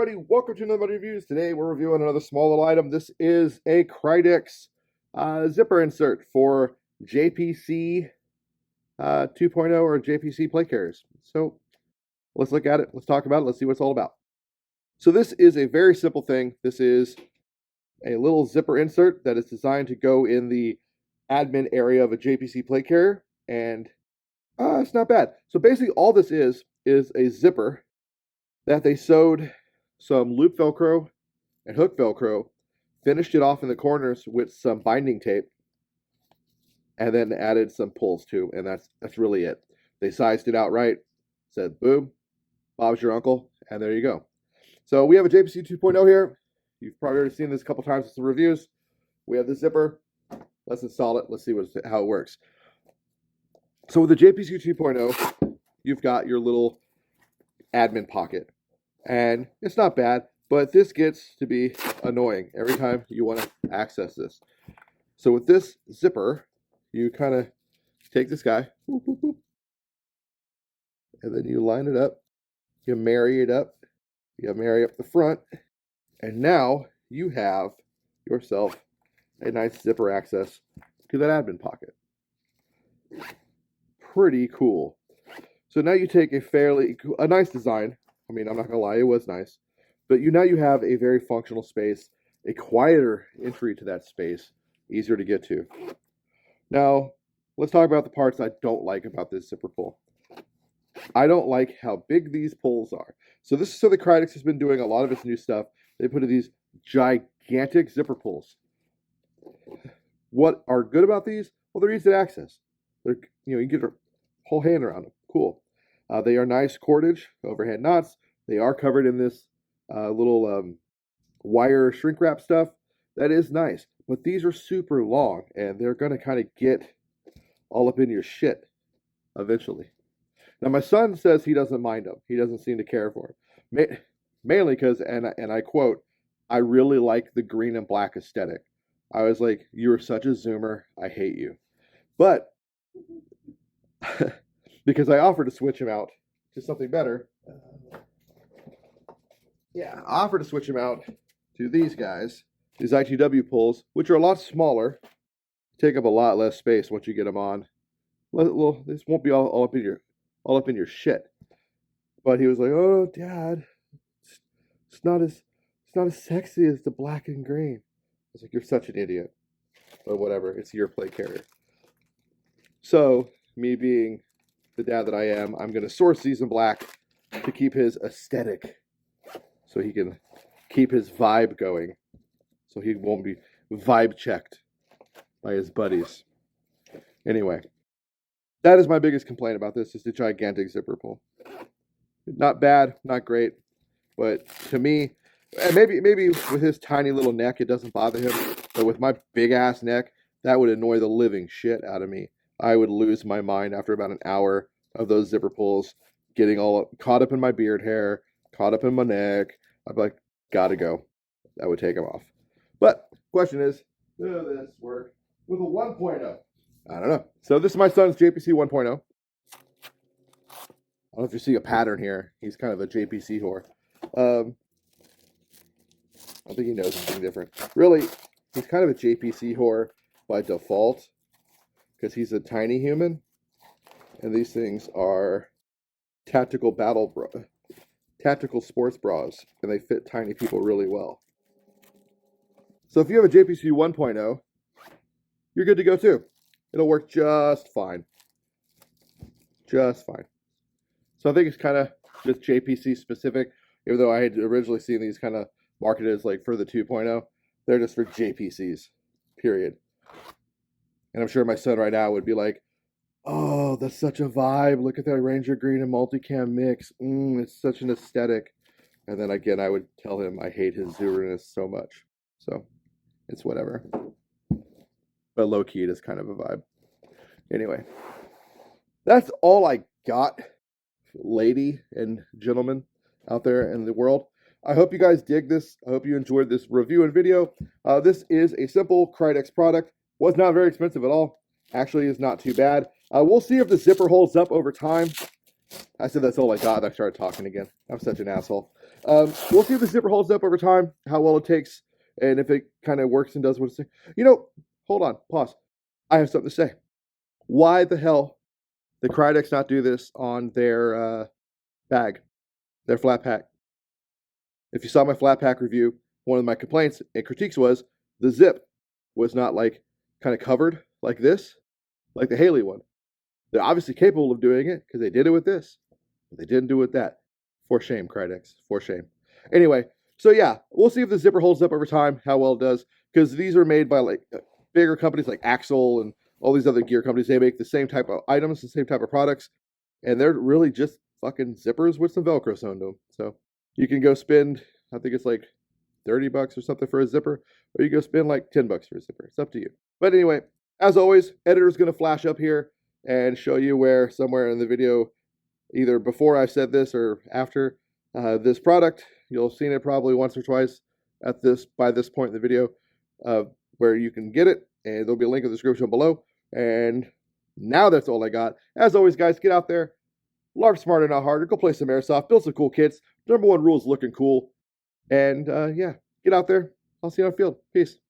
everybody, welcome to another reviews. Today we're reviewing another small little item. This is a Krydex zipper insert for JPC 2.0 or JPC plate carriers. So let's look at it, let's talk about it, let's see what it's all about. So this is a very simple thing. This is a little zipper insert that is designed to go in the admin area of a JPC plate carrier, and it's not bad. So basically all this is a zipper that they sewed some loop velcro and hook velcro, finished it off in the corners with some binding tape, and then added some pulls too, and that's really it. They sized it out right, said boom, Bob's your uncle, and there you go. So we have a JPC 2.0 here. You've probably already seen this a couple times in some reviews. We have the zipper. Let's install it. Let's see how it works. So with the JPC 2.0, you've got your little admin pocket. And it's not bad, but this gets to be annoying every time you want to access this. So with this zipper, you kind of take this guy, boop, boop, boop, and then you line it up, you marry it up, you marry up the front, and now you have yourself a nice zipper access to that admin pocket. Pretty cool. So now you take a nice design. I mean, I'm not gonna lie, it was nice, but now you have a very functional space, a quieter entry to that space, easier to get to. Now, let's talk about the parts I don't like about this zipper pull. I don't like how big these pulls are. So the Krydex has been doing a lot of its new stuff. They put in these gigantic zipper pulls. What are good about these? Well, they're easy to access. You can get your whole hand around them. Cool. They are nice cordage, overhead knots. They are covered in this little wire shrink wrap stuff. That is nice. But these are super long, and they're going to kind of get all up in your shit eventually. Now, my son says he doesn't mind them. He doesn't seem to care for them. Mainly because, and I quote, I really like the green and black aesthetic. I was like, you are such a zoomer. I hate you. But because I offered to switch him out to something better. I offered to switch him out to these guys, these ITW pulls, which are a lot smaller, take up a lot less space once you get them on. Well, this won't be all up in your shit. But he was like, "Oh, Dad, it's not as sexy as the black and green." I was like, "You're such an idiot." But whatever, it's your plate carrier. So me being the dad that I am, I'm going to source these in black to keep his aesthetic, so he can keep his vibe going, so he won't be vibe checked by his buddies. Anyway, that is my biggest complaint about this, is the gigantic zipper pull. Not bad, not great, but to me, and maybe with his tiny little neck it doesn't bother him, but with my big ass neck, that would annoy the living shit out of me. I would lose my mind after about an hour of those zipper pulls, getting all caught up in my beard hair, caught up in my neck. I'd be like, gotta go. That would take them off. But question is, will this work with a 1.0? I don't know. So this is my son's JPC 1.0. I don't know if you see a pattern here. He's kind of a JPC whore. I don't think he knows anything different. Really, he's kind of a JPC whore by default, because he's a tiny human, and these things are tactical sports bras, and they fit tiny people really well. So if you have a JPC 1.0, you're good to go too. It'll work just fine. Just fine. So I think it's kind of just JPC specific, even though I had originally seen these kind of marketed as like for the 2.0. They're just for JPCs, period. And I'm sure my son right now would be like, "Oh, that's such a vibe. Look at that Ranger Green and multicam mix. It's such an aesthetic." And then again, I would tell him I hate his zoomerness so much. So it's whatever. But low key, it is kind of a vibe. Anyway, that's all I got, lady and gentlemen out there in the world. I hope you guys dig this. I hope you enjoyed this review and video. This is a simple Krydex product. Was not very expensive at all. Actually is not too bad. We'll see if the zipper holds up over time. I said that's all I got, and I started talking again. I'm such an asshole. We'll see if the zipper holds up over time, how well it takes, and if it kind of works and does what it's saying. You know, hold on, pause. I have something to say. Why the hell did Krydex not do this on their bag, their flat pack? If you saw my flat pack review, one of my complaints and critiques was the zip was not like kind of covered like this, like the Haley one. They're obviously capable of doing it because they did it with this, but they didn't do it with that. For shame, Krydex. For shame. Anyway, so yeah, we'll see if the zipper holds up over time, how well it does, because these are made by like bigger companies like Axel and all these other gear companies. They make the same type of items, the same type of products, and they're really just fucking zippers with some Velcro sewn to them. So you can go spend, I think it's like $30 or something for a zipper, or you go spend like $10 for a zipper. It's up to you. But anyway, as always, editor's going to flash up here and show you where somewhere in the video, either before I said this or after this product, you'll have seen it probably once or twice at by this point in the video, where you can get it, and there'll be a link in the description below. And now that's all I got. As always, guys, get out there, LARP smarter, not harder. Go play some Airsoft, build some cool kits. Number one rule is looking cool. And yeah, get out there. I'll see you on the field. Peace.